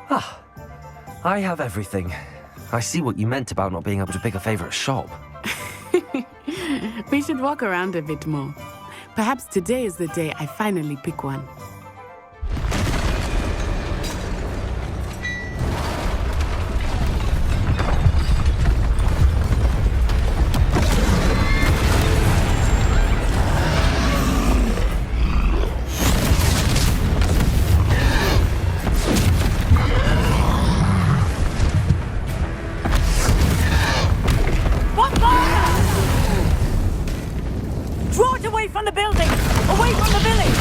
Ah, I have everything. I see what you meant about not being able to pick a favorite shop. We should walk around a bit more. Perhaps today is the day I finally pick one. From the building! Away from the village!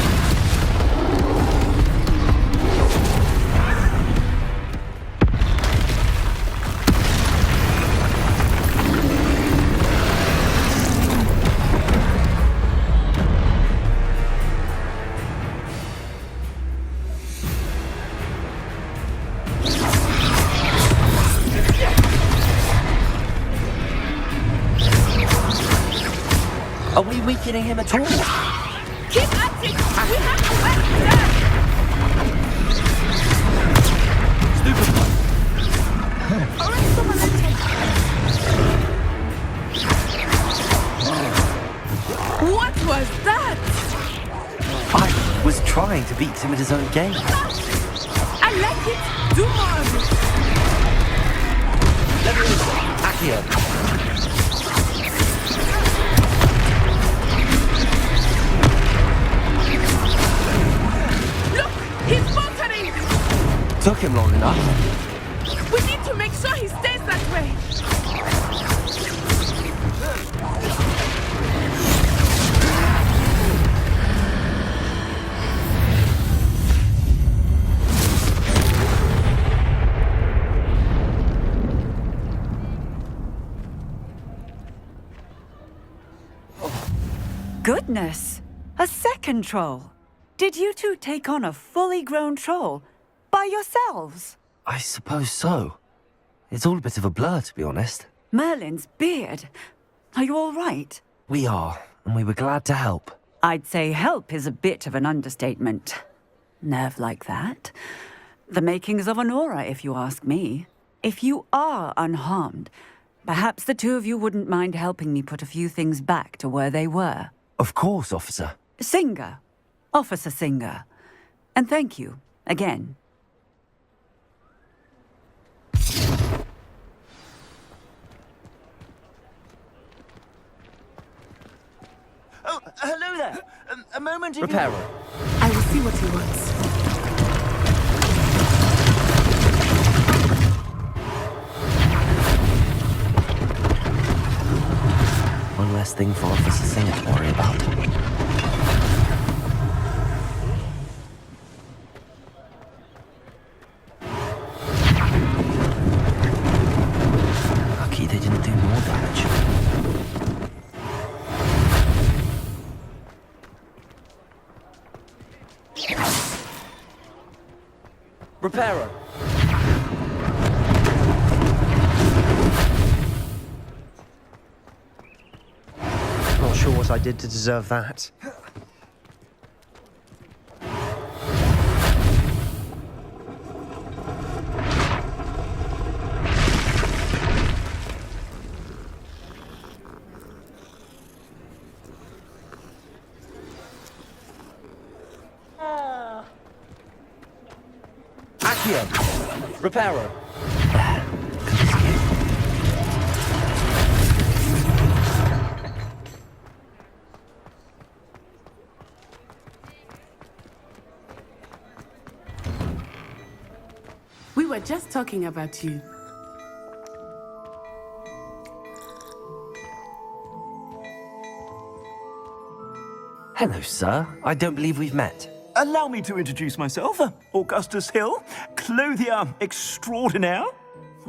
Are we weakening him at all? Keep at it! We have to let him down! Stupid one. Alright, someone let's take What was that? I was trying to beat him at his own game. I like it. Do more of it. Let me Accio. He's faltering! Took him long enough. We need to make sure he stays that way. Goodness! A second troll! Did you two take on a fully grown troll? By yourselves? I suppose so. It's all a bit of a blur, to be honest. Merlin's beard. Are you all right? We are, and we were glad to help. I'd say help is a bit of an understatement. Nerve like that. The makings of an aura, if you ask me. If you are unharmed, perhaps the two of you wouldn't mind helping me put a few things back to where they were. Of course, officer. Singer. Officer Singer. And thank you, again. Oh, hello there. A moment if Repairer. I will see what he wants. One less thing for Officer Singer to worry about. Lucky they didn't do more damage. Repairer. Not sure what I did to deserve that. Accio. Repairer. We were just talking about you. Hello, sir. I don't believe we've met. Allow me to introduce myself, Augustus Hill, clothier extraordinaire.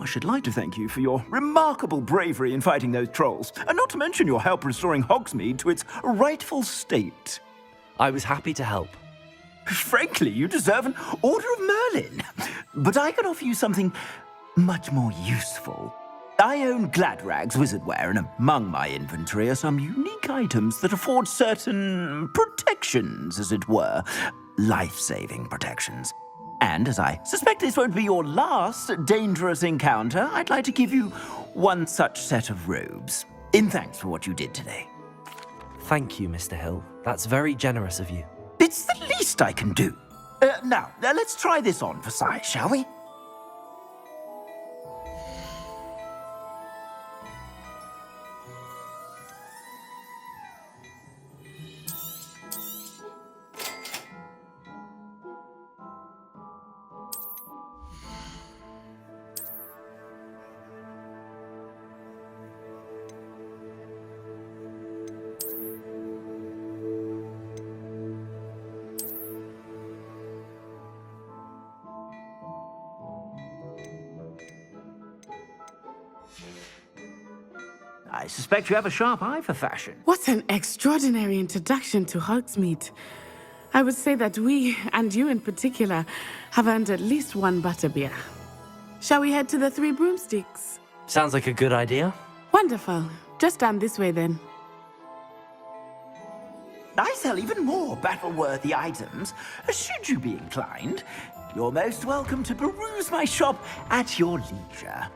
I should like to thank you for your remarkable bravery in fighting those trolls, and not to mention your help restoring Hogsmeade to its rightful state. I was happy to help. Frankly, you deserve an Order of Merlin. But I can offer you something much more useful. I own Gladrag's wizardware, and among my inventory are some unique items that afford certain protections, as it were. Life-saving protections. And as I suspect this won't be your last dangerous encounter, I'd like to give you one such set of robes, in thanks for what you did today. Thank you, Mr. Hill. That's very generous of you. It's the least I can do. Now, let's try this on for size, shall we? I suspect you have a sharp eye for fashion. What an extraordinary introduction to Hogsmeade. I would say that we, and you in particular, have earned at least one butterbeer. Shall we head to the Three Broomsticks? Sounds like a good idea. Wonderful. Just down this way then. I sell even more battle-worthy items. Should you be inclined, you're most welcome to peruse my shop at your leisure.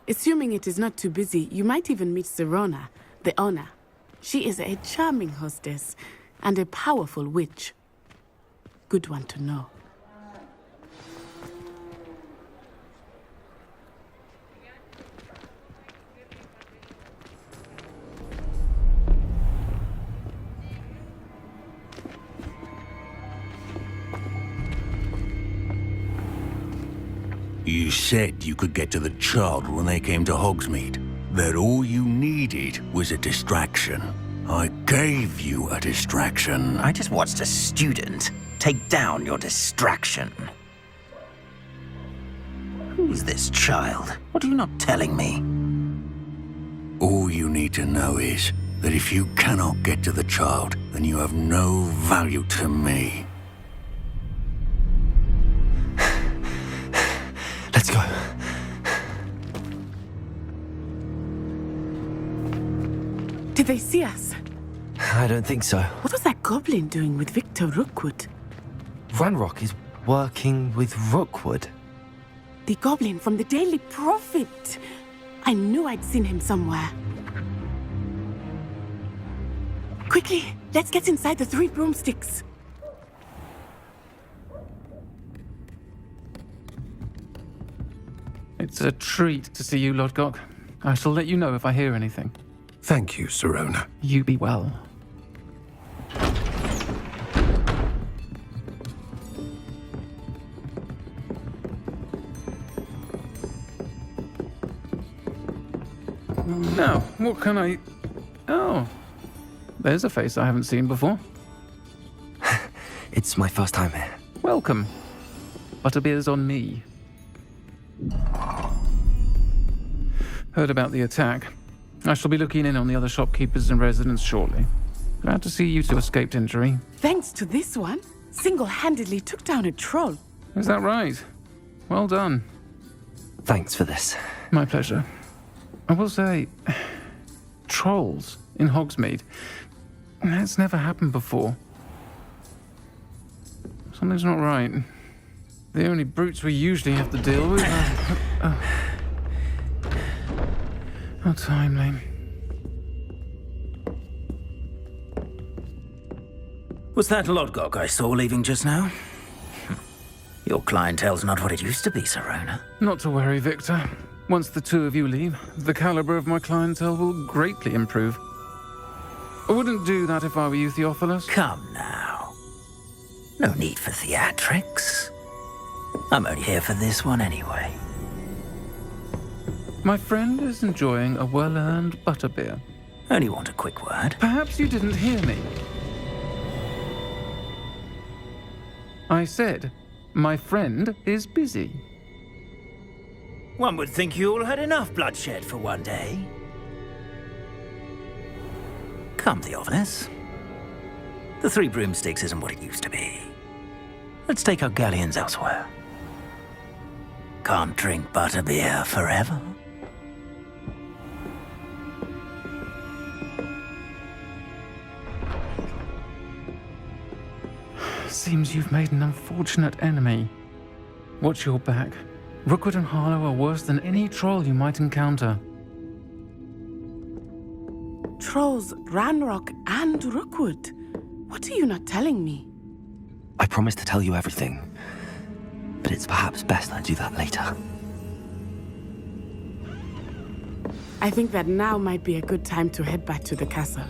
Assuming it is not too busy, you might even meet Serona, the owner. She is a charming hostess and a powerful witch. Good one to know. You said you could get to the child when they came to Hogsmeade. That all you needed was a distraction. I gave you a distraction. I just watched a student take down your distraction. Who's this child? What are you not telling me? All you need to know is that if you cannot get to the child, then you have no value to me. Let's go. Did they see us? I don't think so. What was that goblin doing with Victor Rookwood? Ranrock is working with Rookwood. The goblin from the Daily Prophet. I knew I'd seen him somewhere. Quickly, let's get inside the Three Broomsticks. It's a treat to see you, Lodgok. I shall let you know if I hear anything. Thank you, Serona. You be well. Now, what can I... Oh, there's a face I haven't seen before. It's my first time here. Welcome. Butterbeer's on me. Heard about the attack. I shall be looking in on the other shopkeepers and residents shortly. Glad to see you two escaped injury. Thanks to this one, single-handedly took down a troll. Is that right? Well done. Thanks for this. My pleasure. I will say, trolls in Hogsmeade. That's never happened before. Something's not right. The only brutes we usually have to deal with are... How timely. Was that Lodgok I saw leaving just now? Your clientele's not what it used to be, Serona. Not to worry, Victor. Once the two of you leave, the caliber of my clientele will greatly improve. I wouldn't do that if I were you, Theophilus. Come now. No need for theatrics. I'm only here for this one anyway. My friend is enjoying a well-earned butterbeer. Only want a quick word. Perhaps you didn't hear me. I said, my friend is busy. One would think you all had enough bloodshed for one day. Come, Theophilus. The Three Broomsticks isn't what it used to be. Let's take our galleons elsewhere. Can't drink butterbeer forever. Seems you've made an unfortunate enemy. Watch your back. Rookwood and Harlow are worse than any troll you might encounter. Trolls, Ranrock, and Rookwood. What are you not telling me? I promised to tell you everything, but it's perhaps best I do that later. I think that now might be a good time to head back to the castle.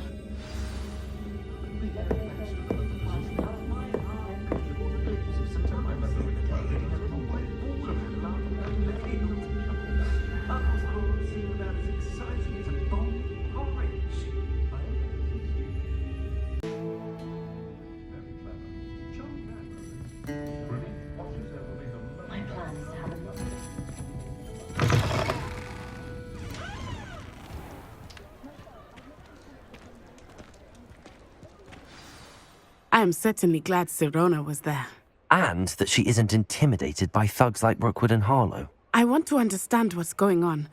I am certainly glad Sirona was there. And that she isn't intimidated by thugs like Rookwood and Harlow. I want to understand what's going on,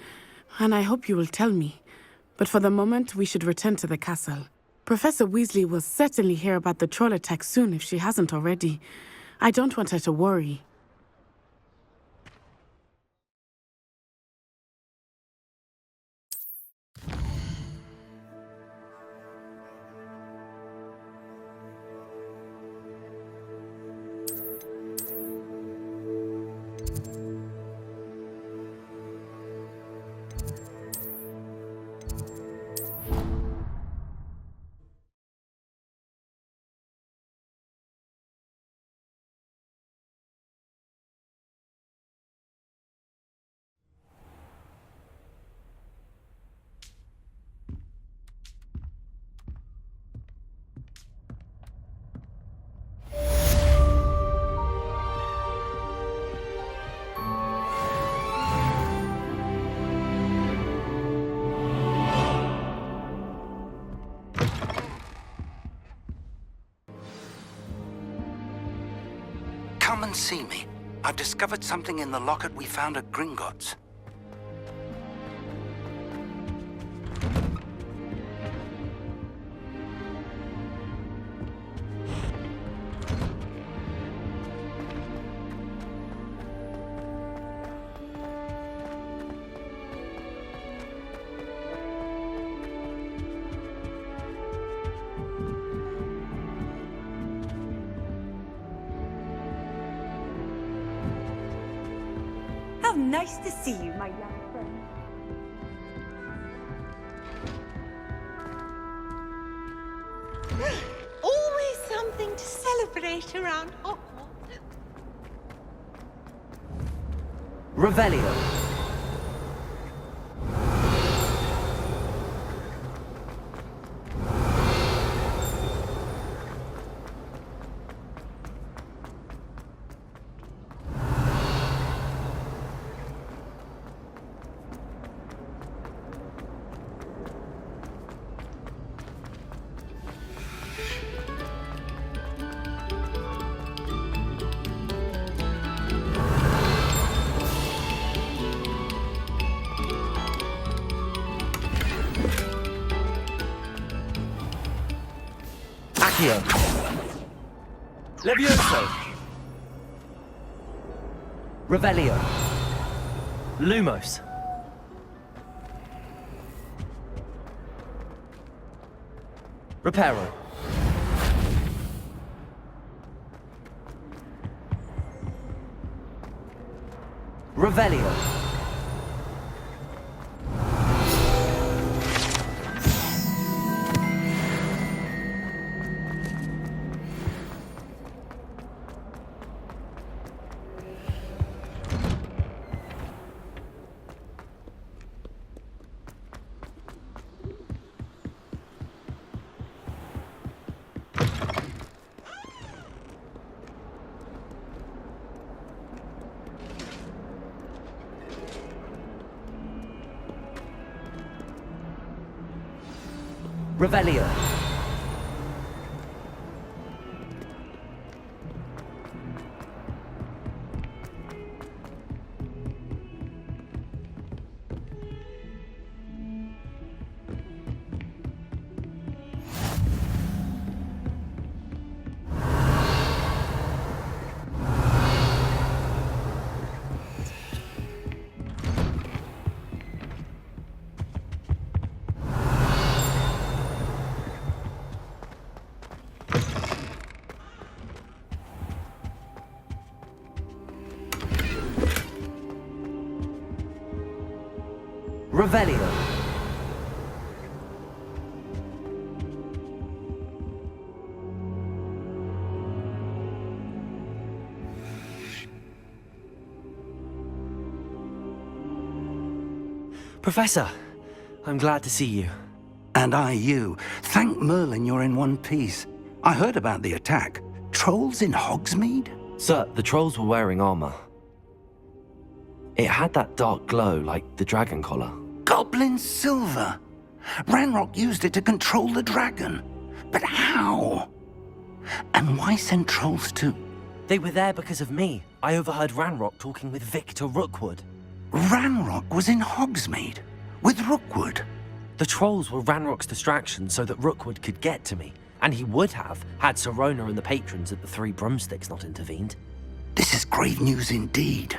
and I hope you will tell me. But for the moment, we should return to the castle. Professor Weasley will certainly hear about the troll attack soon if she hasn't already. I don't want her to worry. Come and see me. I've discovered something in the locket we found at Gringotts. How nice to see you, my young friend. Always something to celebrate around Hogwarts. Revelio. Accio. Levioso. Revelio. Lumos. Reparo. Revelio. Revelio. Revelio. Professor, I'm glad to see you. And I you. Thank Merlin you're in one piece. I heard about the attack. Trolls in Hogsmeade? Sir, the trolls were wearing armor. It had that dark glow like the dragon collar. Goblin silver! Ranrock used it to control the dragon. But how? And why send trolls to... They were there because of me. I overheard Ranrock talking with Victor Rookwood. Ranrock was in Hogsmeade? With Rookwood? The trolls were Ranrock's distraction so that Rookwood could get to me. And he would have, had Sirona and the patrons at the Three Broomsticks not intervened. This is grave news indeed.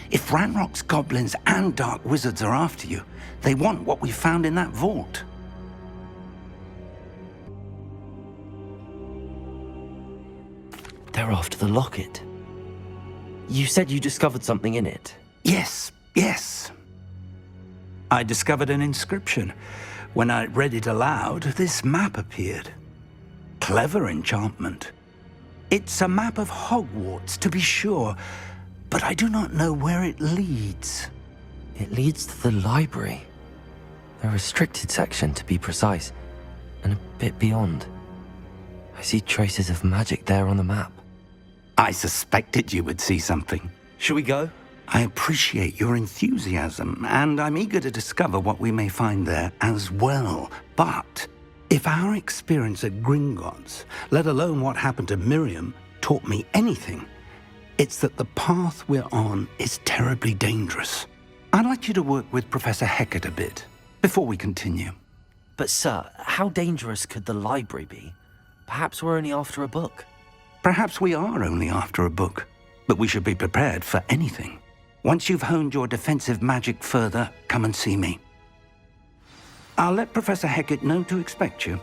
If Ranrock's goblins and dark wizards are after you, they want what we found in that vault. They're after the locket. You said you discovered something in it. Yes. I discovered an inscription. When I read it aloud, this map appeared. Clever enchantment. It's a map of Hogwarts, to be sure, but I do not know where it leads. It leads to the library. The restricted section, to be precise, and a bit beyond. I see traces of magic there on the map. I suspected you would see something. Shall we go? I appreciate your enthusiasm, and I'm eager to discover what we may find there as well. But if our experience at Gringotts, let alone what happened to Miriam, taught me anything, it's that the path we're on is terribly dangerous. I'd like you to work with Professor Hecat a bit before we continue. But sir, how dangerous could the library be? Perhaps we're only after a book. Perhaps we are only after a book, but we should be prepared for anything. Once you've honed your defensive magic further, come and see me. I'll let Professor Hecat know to expect you.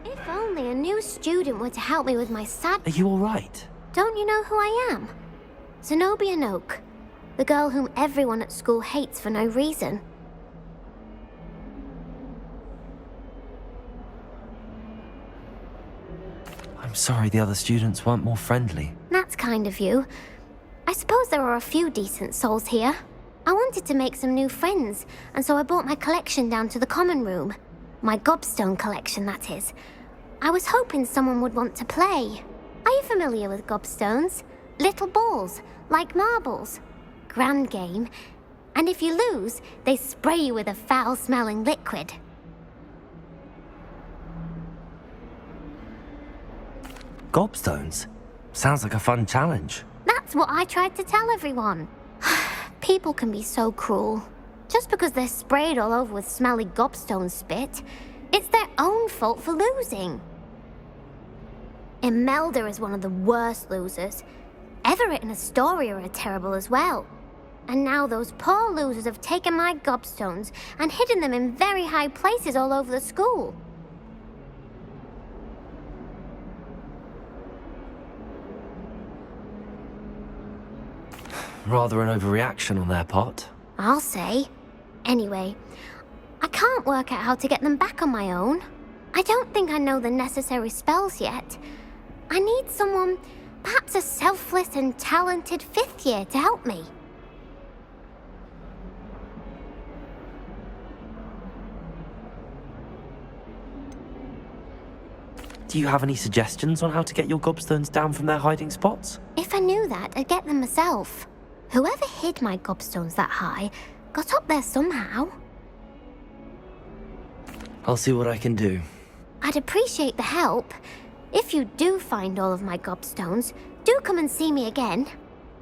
If only a new student were to help me with my sad... Are you all right? Don't you know who I am? Zenobia Noak, the girl whom everyone at school hates for no reason. I'm sorry the other students weren't more friendly. That's kind of you. I suppose there are a few decent souls here. I wanted to make some new friends, and so I brought my collection down to the common room. My gobstone collection, that is. I was hoping someone would want to play. Are you familiar with gobstones? Little balls, like marbles. Grand game. And if you lose, they spray you with a foul-smelling liquid. Gobstones? Sounds like a fun challenge. That's what I tried to tell everyone. People can be so cruel. Just because they're sprayed all over with smelly gobstone spit, it's their own fault for losing. Imelda is one of the worst losers. Everett and Astoria are terrible as well. And now those poor losers have taken my gobstones and hidden them in very high places all over the school. Rather an overreaction on their part. I'll say. Anyway, I can't work out how to get them back on my own. I don't think I know the necessary spells yet. I need someone, perhaps a selfless and talented fifth year to help me. Do you have any suggestions on how to get your gobstones down from their hiding spots? If I knew that, I'd get them myself. Whoever hid my gobstones that high got up there somehow. I'll see what I can do. I'd appreciate the help. If you do find all of my gobstones, do come and see me again.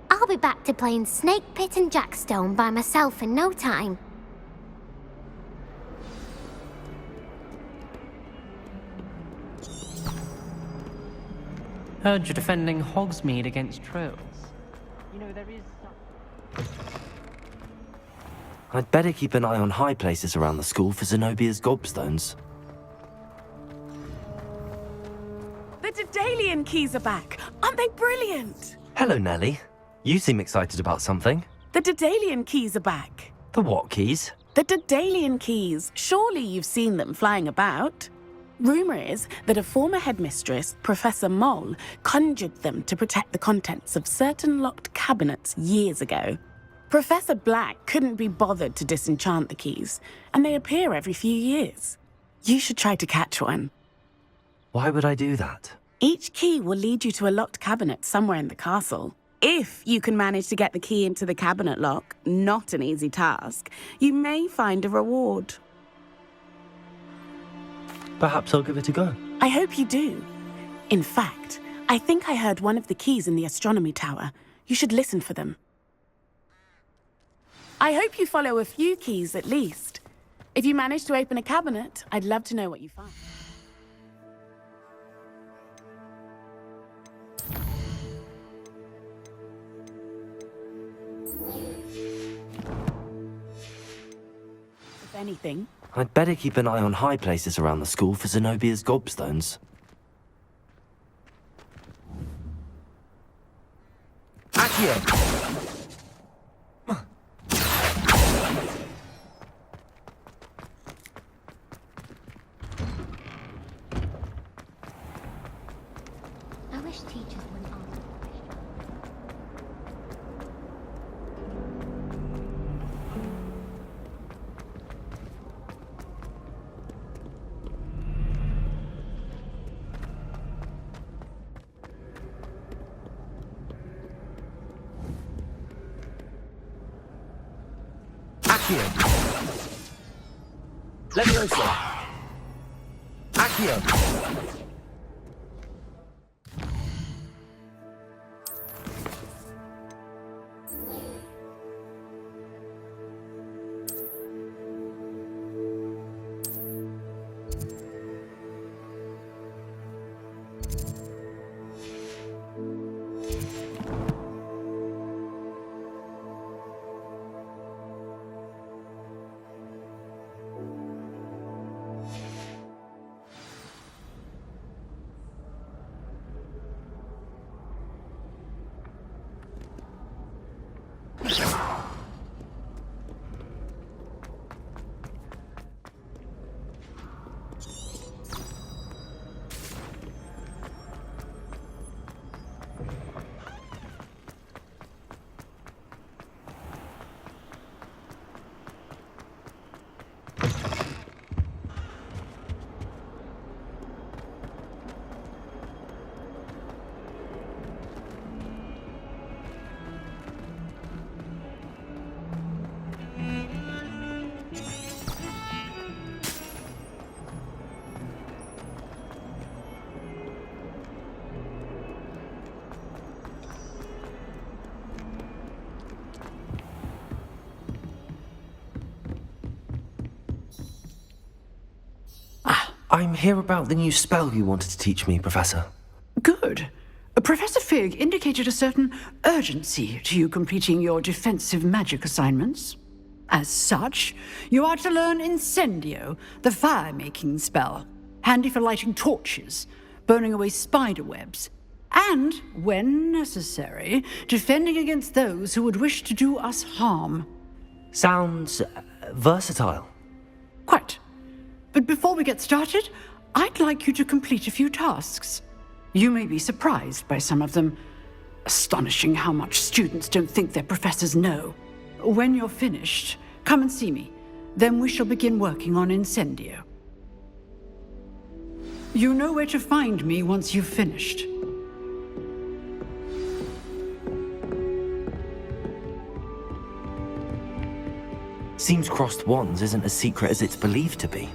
I'll be back to playing Snake Pit and Jackstone by myself in no time. Heard you're defending Hogsmeade against trolls. You know, there is some... I'd better keep an eye on high places around the school for Zenobia's gobstones. The Daedalian keys are back. Aren't they brilliant? Hello, Nellie. You seem excited about something. The Daedalian keys are back. The what keys? The Daedalian keys. Surely you've seen them flying about. Rumour is that a former headmistress, Professor Moll, conjured them to protect the contents of certain locked cabinets years ago. Professor Black couldn't be bothered to disenchant the keys, and they appear every few years. You should try to catch one. Why would I do that? Each key will lead you to a locked cabinet somewhere in the castle. If you can manage to get the key into the cabinet lock, not an easy task, you may find a reward. Perhaps I'll give it a go. I hope you do. In fact, I think I heard one of the keys in the astronomy tower. You should listen for them. I hope you follow a few keys at least. If you manage to open a cabinet, I'd love to know what you find. If anything, I'd better keep an eye on high places around the school for Zenobia's gobstones. Accio! I wish teachers wouldn't answer the question. Accio! Leviosa! Accio! I'm here about the new spell you wanted to teach me, Professor. Good. Professor Fig indicated a certain urgency to you completing your defensive magic assignments. As such, you are to learn Incendio, the fire-making spell, handy for lighting torches, burning away spider webs, and, when necessary, defending against those who would wish to do us harm. Sounds versatile. Quite. But before we get started, I'd like you to complete a few tasks. You may be surprised by some of them. Astonishing how much students don't think their professors know. When you're finished, come and see me. Then we shall begin working on Incendio. You know where to find me once you've finished. Seems crossed wands isn't as secret as it's believed to be.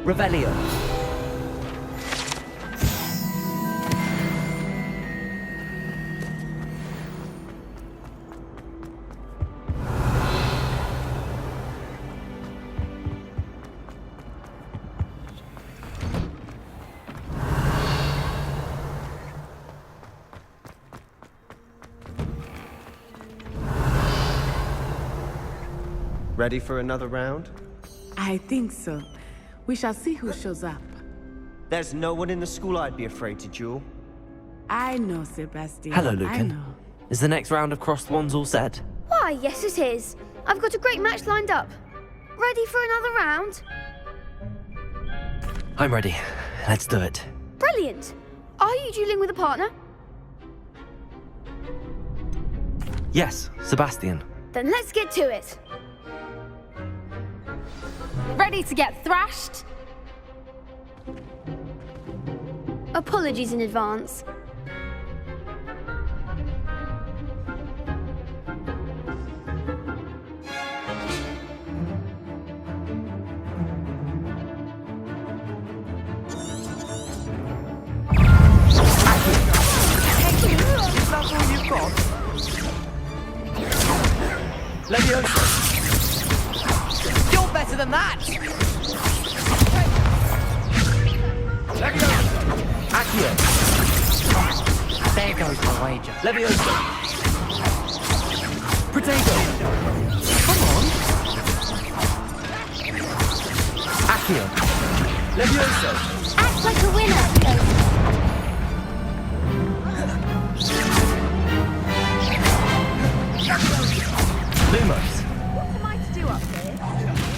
Revelio. Ready for another round? I think so. We shall see who shows up. There's no one in the school I'd be afraid to duel. I know, Sebastian. Hello, I Lucan. know. Is the next round of crossed wands all set? Why, yes it is. I've got a great match lined up. Ready for another round? I'm ready. Let's do it. Brilliant. Are you dueling with a partner? Yes, Sebastian. Then let's get to it. Ready to get thrashed? Apologies in advance. Is that all you've got? Leviosa. You're better than that! Leviosa. Accio. There goes the wager. Leviosa. Potato. Come on. Accio. Leviosa. Act like a winner. Lumos. What am I to do up here?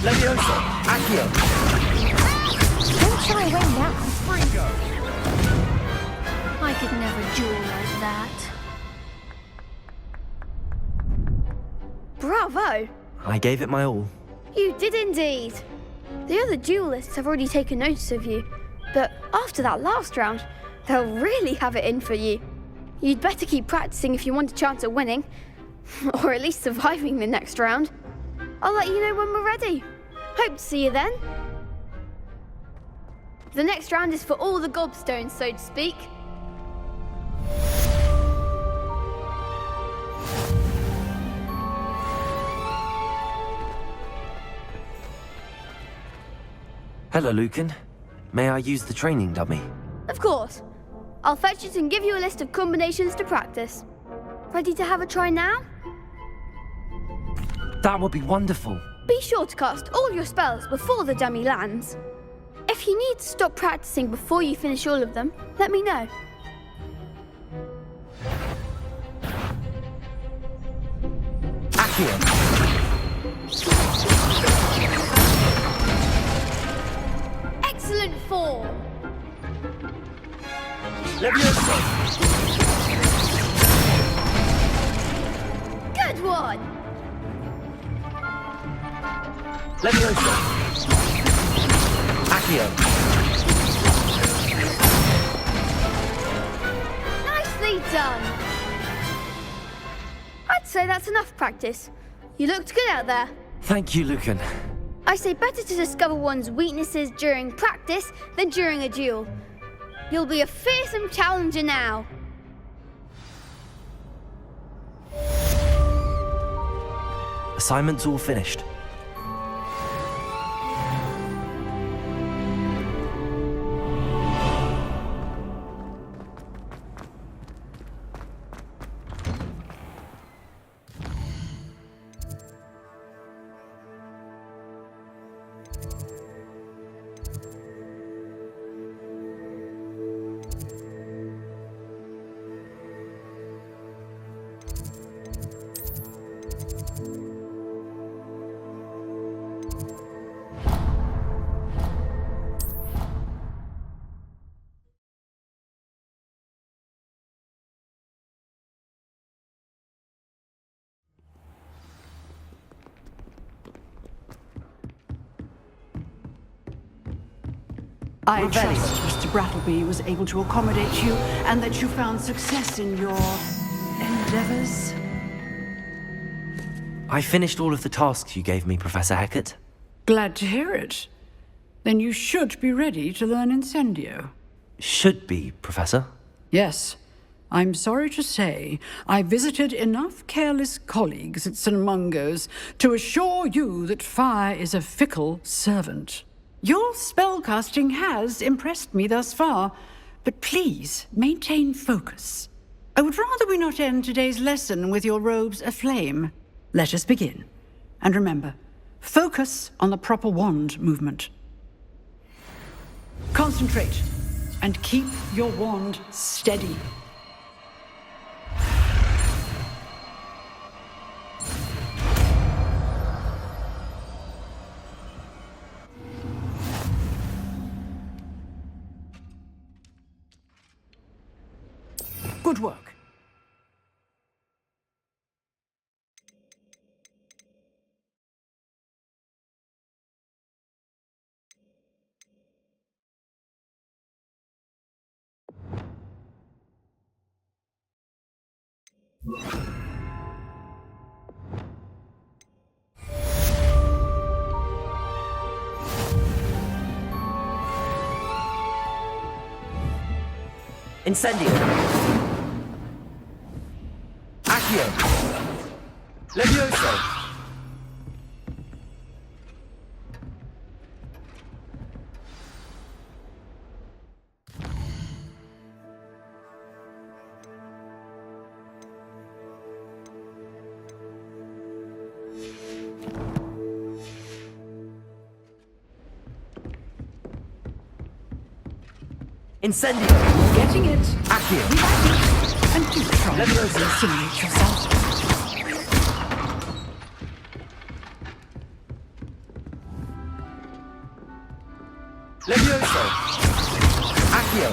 Leviosa. Accio. Don't shy away now. Ringo. I could never duel like that. Bravo! I gave it my all. You did indeed. The other duelists have already taken notice of you, but after that last round, they'll really have it in for you. You'd better keep practicing if you want a chance at winning, or at least surviving the next round. I'll let you know when we're ready. Hope to see you then. The next round is for all the gobstones, so to speak. Hello, Lucan. May I use the training dummy? Of course. I'll fetch it and give you a list of combinations to practice. Ready to have a try now? That would be wonderful. Be sure to cast all your spells before the dummy lands. If you need to stop practicing before you finish all of them, let me know. Accio. Excellent form. Leviosa. Good one. Leviosa. Accio. Nicely done. I'd say that's enough practice. You looked good out there. Thank you, Lucan. I say better to discover one's weaknesses during practice than during a duel. You'll be a fearsome challenger now. Assignment's all finished. I trust Mr. Brattleby was able to accommodate you and that you found success in your endeavors. I finished all of the tasks you gave me, Professor Hecat. Glad to hear it. Then you should be ready to learn Incendio. Should be, Professor. Yes. I'm sorry to say, I visited enough careless colleagues at St. Mungo's to assure you that fire is a fickle servant. Your spellcasting has impressed me thus far, but please maintain focus. I would rather we not end today's lesson with your robes aflame. Let us begin. And remember, focus on the proper wand movement. Concentrate, and keep your wand steady. Good work. Incendio. Accio. Levioso. Incendio. Getting it. Accio. And do try to insinuate yourself. Levioso. Accio.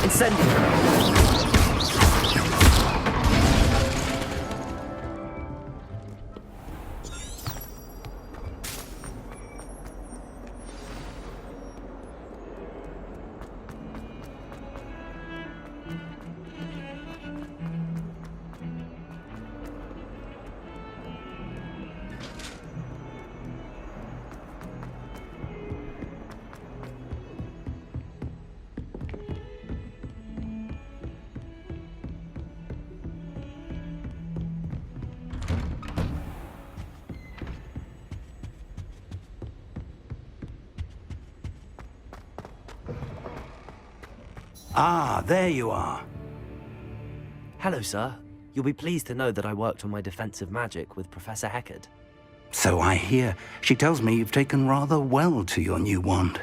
Incendio. Ah, there you are. Hello, sir. You'll be pleased to know that I worked on my defensive magic with Professor Hecat. So I hear. She tells me you've taken rather well to your new wand.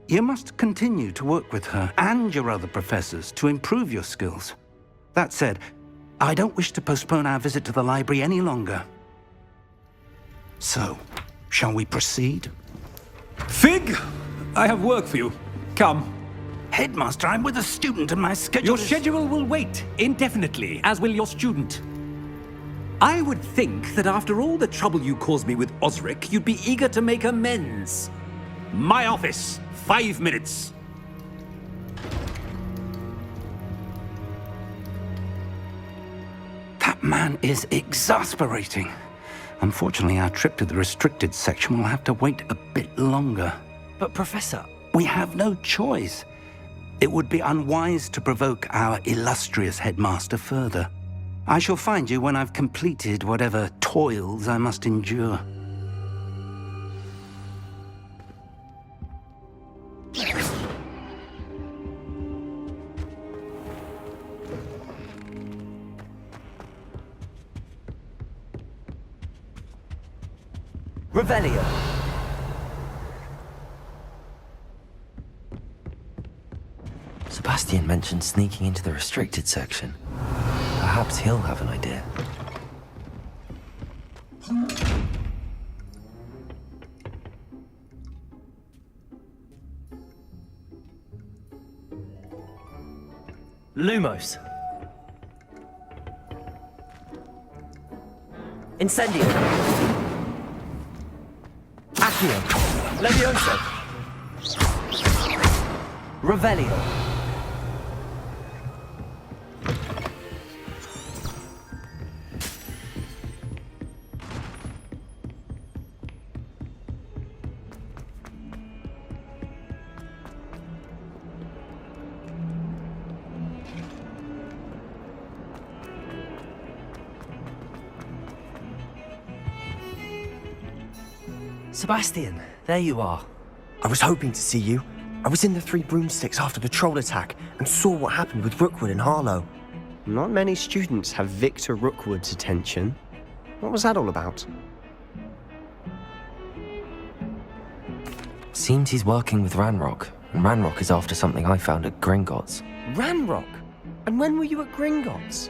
You must continue to work with her and your other professors to improve your skills. That said, I don't wish to postpone our visit to the library any longer. So, shall we proceed? Fig! I have work for you. Come. Headmaster, I'm with a student and my schedule Your schedule will wait indefinitely, as will your student. I would think that after all the trouble you caused me with Osric, you'd be eager to make amends. My office, 5 minutes. That man is exasperating. Unfortunately, our trip to the restricted section will have to wait a bit longer. But, Professor... We have no choice. It would be unwise to provoke our illustrious headmaster further. I shall find you when I've completed whatever toils I must endure. Revelio. Sebastian mentioned sneaking into the restricted section. Perhaps he'll have an idea. Lumos. Incendio. Accio. Levioso. Revelio. Sebastian, there you are. I was hoping to see you. I was in the Three Broomsticks after the troll attack and saw what happened with Rookwood and Harlow. Not many students have Victor Rookwood's attention. What was that all about? Seems he's working with Ranrock, and Ranrock is after something I found at Gringotts. Ranrock? And when were you at Gringotts?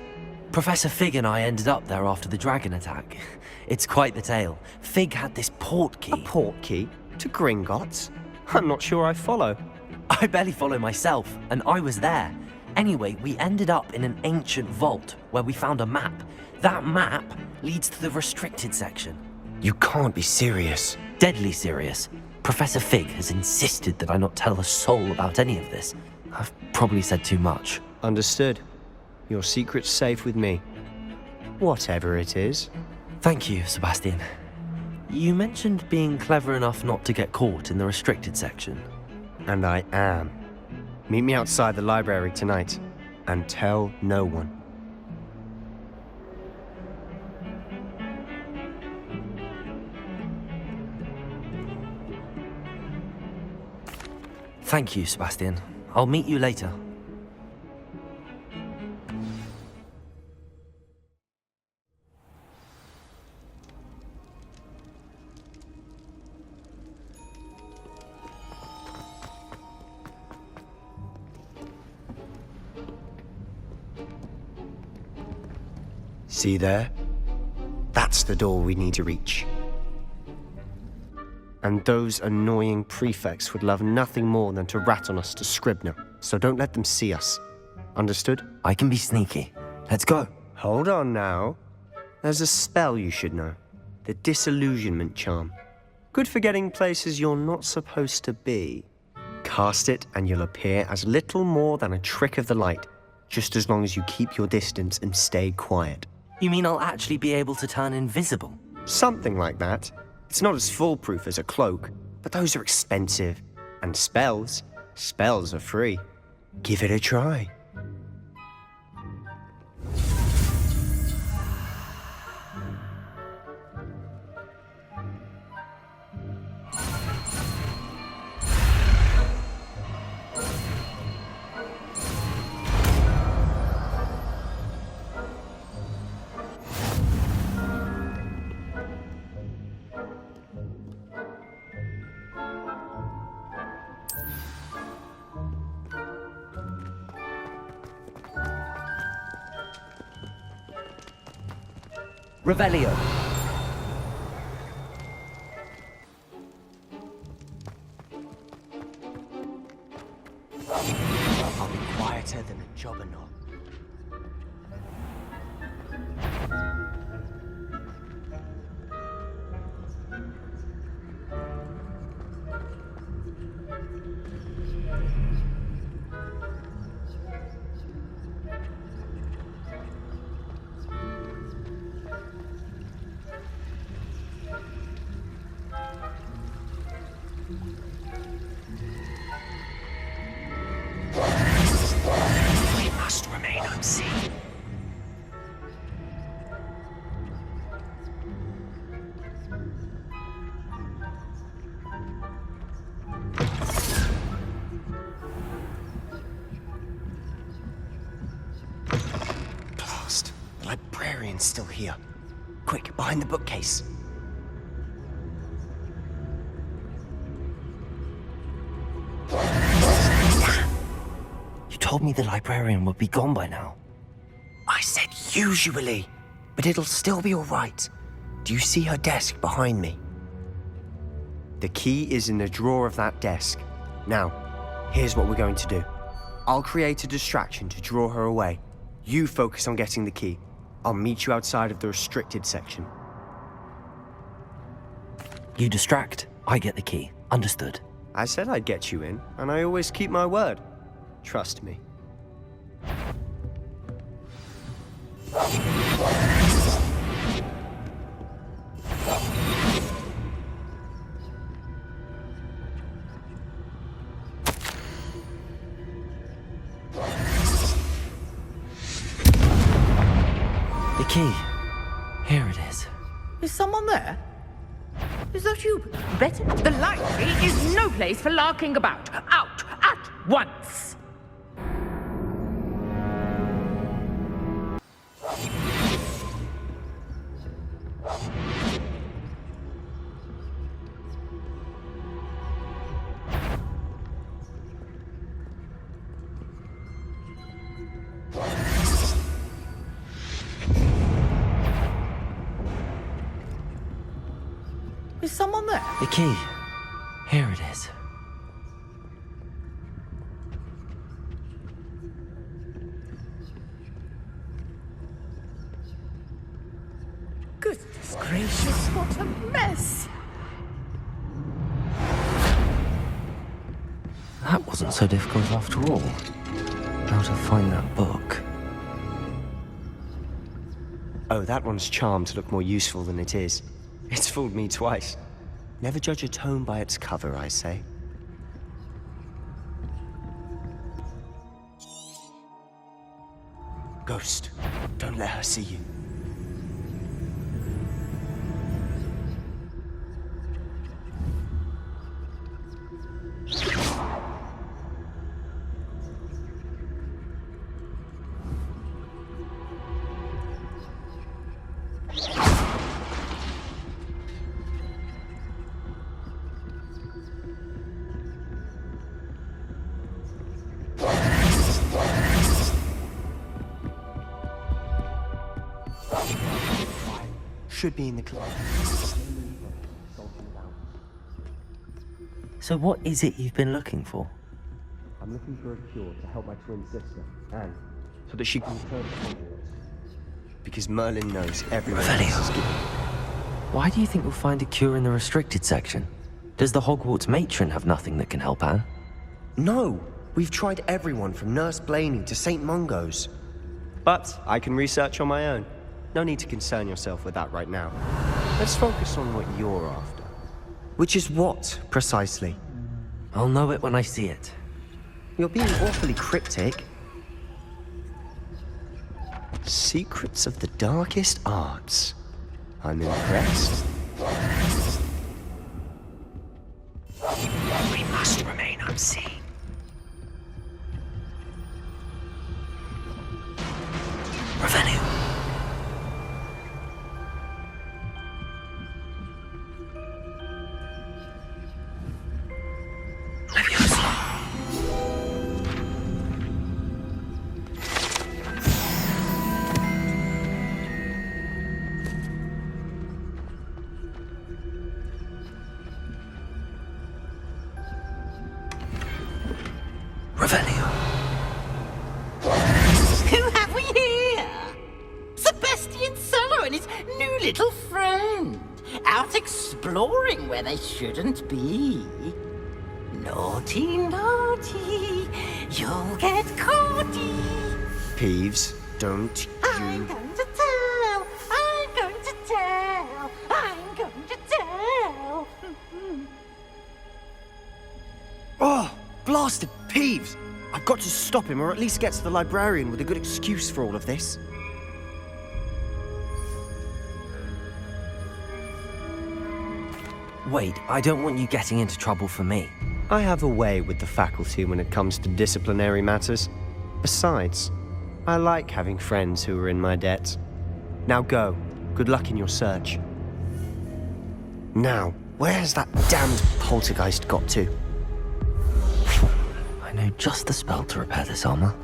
Professor Fig and I ended up there after the dragon attack. It's quite the tale. Fig had this port key. A port key? To Gringotts? I'm not sure I follow. I barely follow myself, and I was there. Anyway, we ended up in an ancient vault where we found a map. That map leads to the restricted section. You can't be serious. Deadly serious. Professor Fig has insisted that I not tell a soul about any of this. I've probably said too much. Understood. Your secret's safe with me. Whatever it is. Thank you, Sebastian. You mentioned being clever enough not to get caught in the restricted section. And I am. Meet me outside the library tonight, and tell no one. Thank you, Sebastian. I'll meet you later. See there? That's the door we need to reach. And those annoying prefects would love nothing more than to rat on us to Scribner, so don't let them see us. Understood? I can be sneaky. Let's go. Hold on now. There's a spell you should know. The Disillusionment Charm. Good for getting places you're not supposed to be. Cast it and you'll appear as little more than a trick of the light, just as long as you keep your distance and stay quiet. You mean I'll actually be able to turn invisible? Something like that. It's not as foolproof as a cloak, but those are expensive. And spells are free. Give it a try. Revelio. I'll be quieter than a jobberknoll. Still here. Quick, behind the bookcase. You told me the librarian would be gone by now. I said usually, but it'll still be all right. Do you see her desk behind me? The key is in the drawer of that desk. Now, here's what we're going to do. I'll create a distraction to draw her away. You focus on getting the key. I'll meet you outside of the restricted section. You distract, I get the key. Understood. I said I'd get you in, and I always keep my word. Trust me. The key. Here it is. Is someone there? Is that you? Better? The library is no place for larking about. Out at once! Is someone there? The key. Here it is. Goodness gracious, what a mess! That wasn't so difficult after all. How to find that book. Oh, that one's charmed to look more useful than it is. It's fooled me twice. Never judge a tome by its cover, I say. Ghost, don't let her see you. Should be in the club. So what is it you've been looking for? I'm looking for a cure to help my twin sister, Anne, so that she can return to Hogwarts. Because Merlin knows everyone else is given. Why do you think you'll find a cure in the restricted section? Does the Hogwarts matron have nothing that can help Anne? No! We've tried everyone from Nurse Blaney to St. Mungo's. But I can research on my own. No need to concern yourself with that right now. Let's focus on what you're after. Which is what, precisely? I'll know it when I see it. You're being awfully cryptic. Secrets of the darkest arts. I'm impressed. We must remain unseen. Revenue. Who have we here? Sebastian Cello and his new little friend. Out exploring where they shouldn't be. Naughty, naughty, you'll get caughty. Peeves, don't I'm going to tell, I'm going to tell, I'm going to tell. Oh, blasted Peeves! I've got to stop him, or at least get to the librarian with a good excuse for all of this. Wait, I don't want you getting into trouble for me. I have a way with the faculty when it comes to disciplinary matters. Besides, I like having friends who are in my debt. Now go. Good luck in your search. Now, where's that damned poltergeist got to? I know just the spell to repair this armor.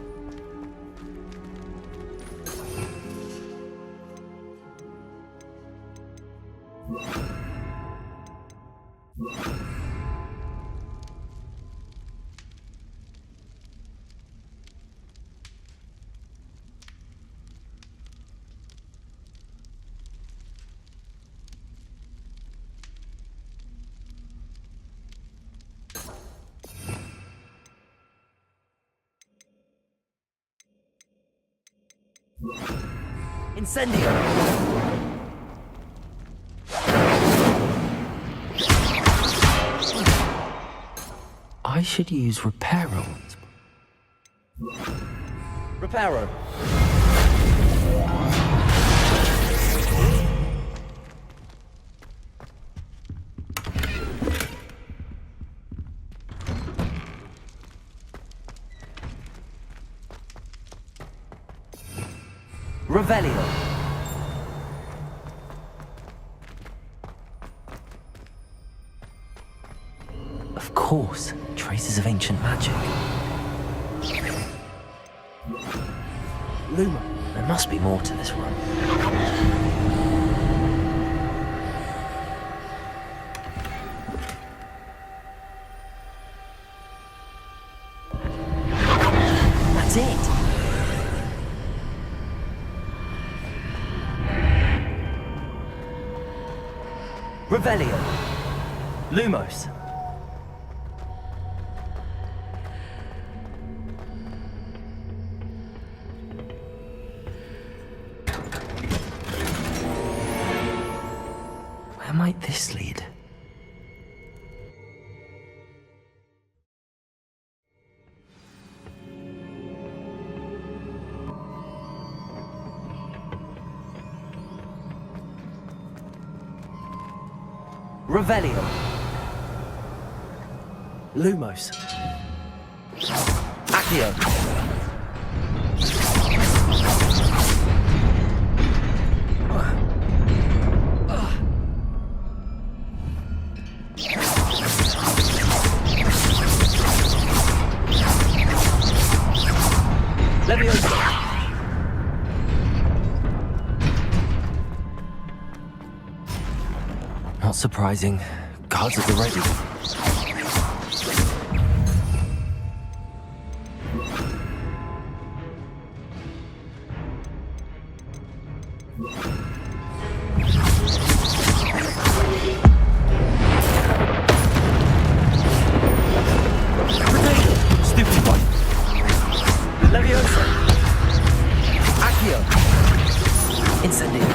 Incendio! I should use Reparo. Reparo. Revelio. Of course, traces of ancient magic. Luma, there must be more to this room. That's it. Revelio. Lumos. Where might this lead? Revelio. Lumos. Accio. Leviosa. Not surprising. Guards at the ready. Stupid one. Leviosa. Accio. Incendio.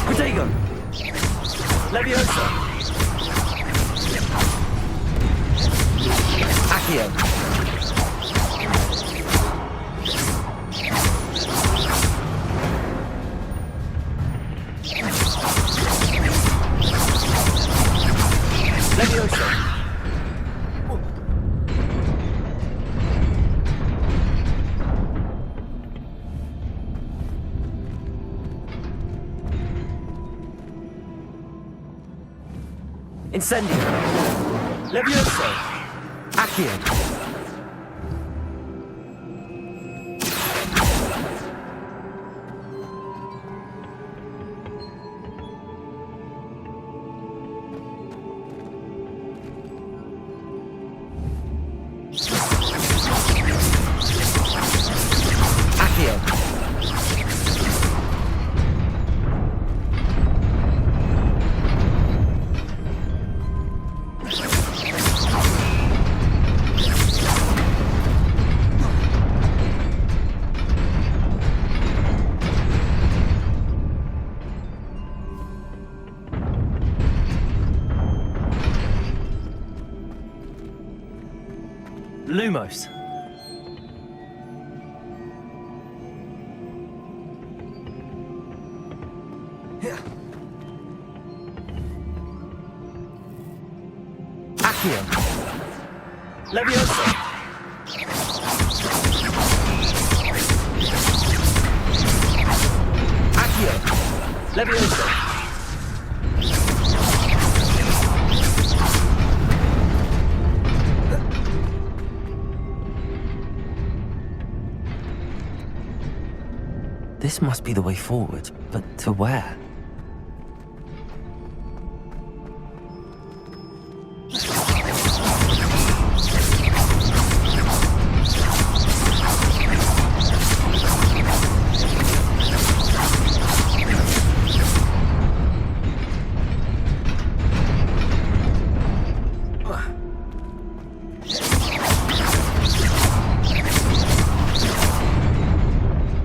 Protego! Leviosa! Accio! Leviosa! Incendio! Leviosa! Accio! Lumos. Accio. Leviosa. Accio. Leviosa. This must be the way forward, but to where?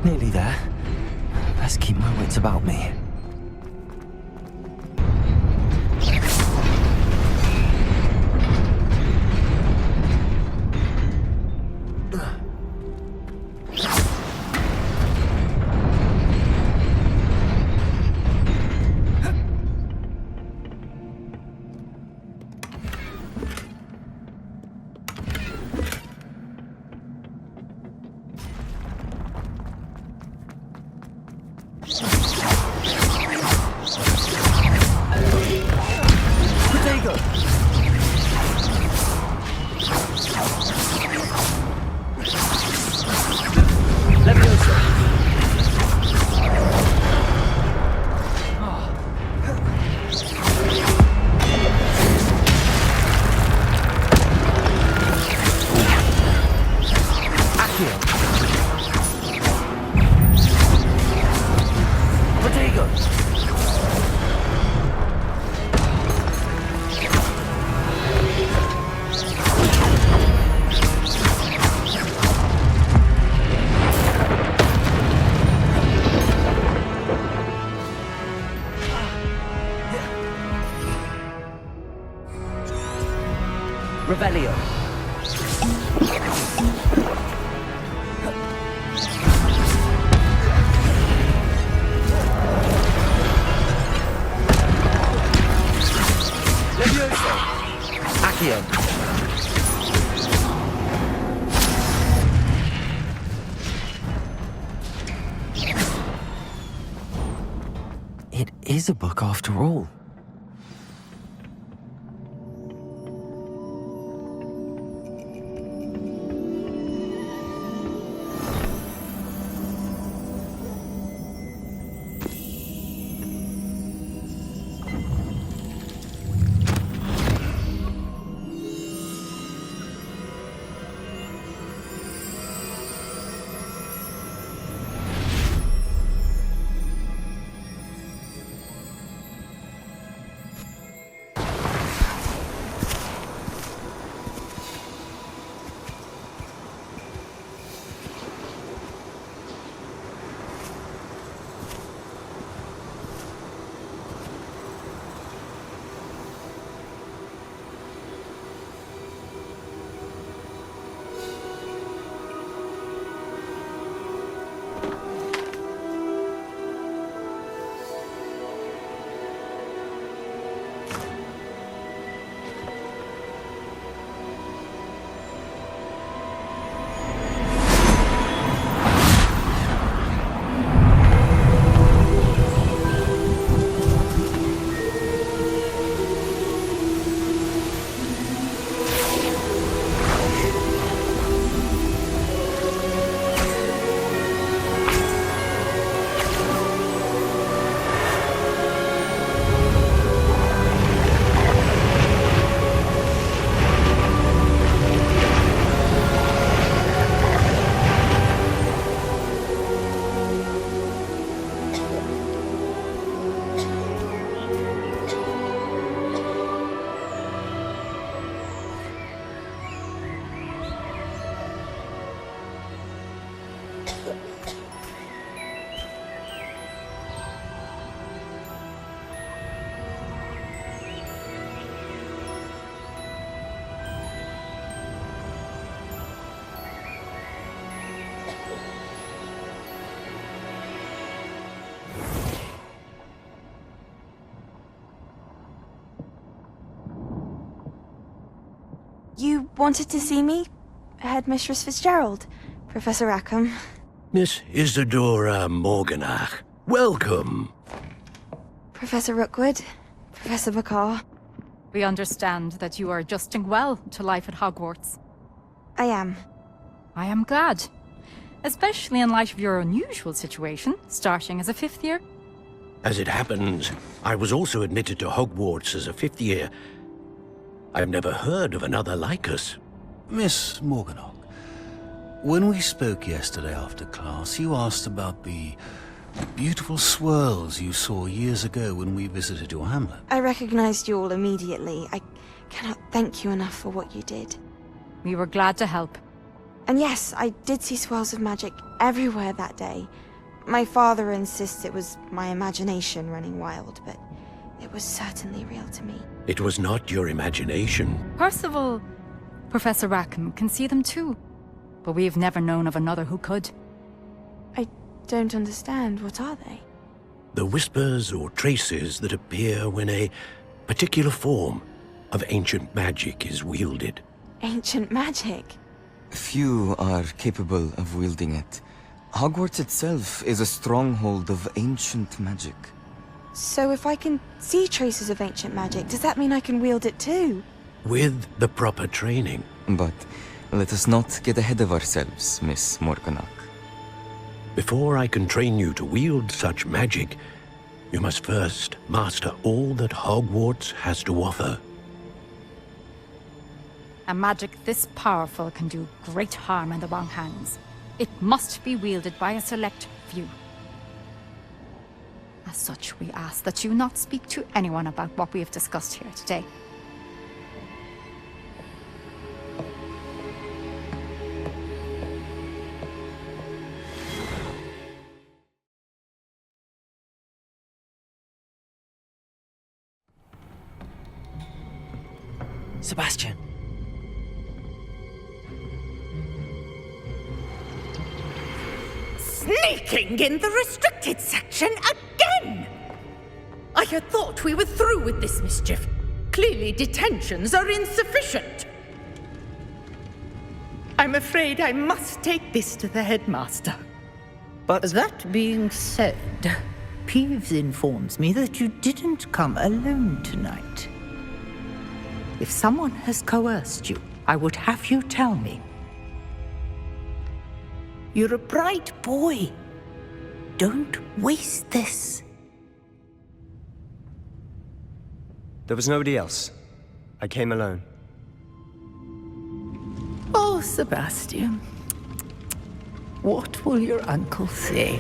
Nearly there. Best keep my wits about me. Revelio. Levioso. Accio. It is a book after all. You wanted to see me? Headmistress Fitzgerald, Professor Rackham. Miss Isadora Morganach, welcome. Professor Rookwood, Professor Bakar. We understand that you are adjusting well to life at Hogwarts. I am. I am glad. especially in light of your unusual situation, starting as a 5th year. As it happens, I was also admitted to Hogwarts as a 5th year. I've never heard of another like us. Miss Morganach, when we spoke yesterday after class, you asked about the beautiful swirls you saw years ago when we visited your hamlet. I recognized you all immediately. I cannot thank you enough for what you did. We were glad to help. And yes, I did see swirls of magic everywhere that day. My father insists it was my imagination running wild, but it was certainly real to me. It was not your imagination. Percival, Professor Rackham can see them too, but we've never known of another who could. I don't understand. What are they? The whispers or traces that appear when a particular form of ancient magic is wielded. Ancient magic? Few are capable of wielding it. Hogwarts itself is a stronghold of ancient magic. So if I can see traces of ancient magic, does that mean I can wield it too? With the proper training. But let us not get ahead of ourselves, Miss Morganach. Before I can train you to wield such magic, you must first master all that Hogwarts has to offer. A magic this powerful can do great harm in the wrong hands. It must be wielded by a select few. As such, we ask that you not speak to anyone about what we have discussed here today. Sebastian. Sneaking in the restricted section again! I had thought we were through with this mischief. Clearly detentions are insufficient. I'm afraid I must take this to the headmaster. But that being said, Peeves informs me that you didn't come alone tonight. If someone has coerced you, I would have you tell me. You're a bright boy. Don't waste this. There was nobody else. I came alone. Oh, Sebastian. What will your uncle say?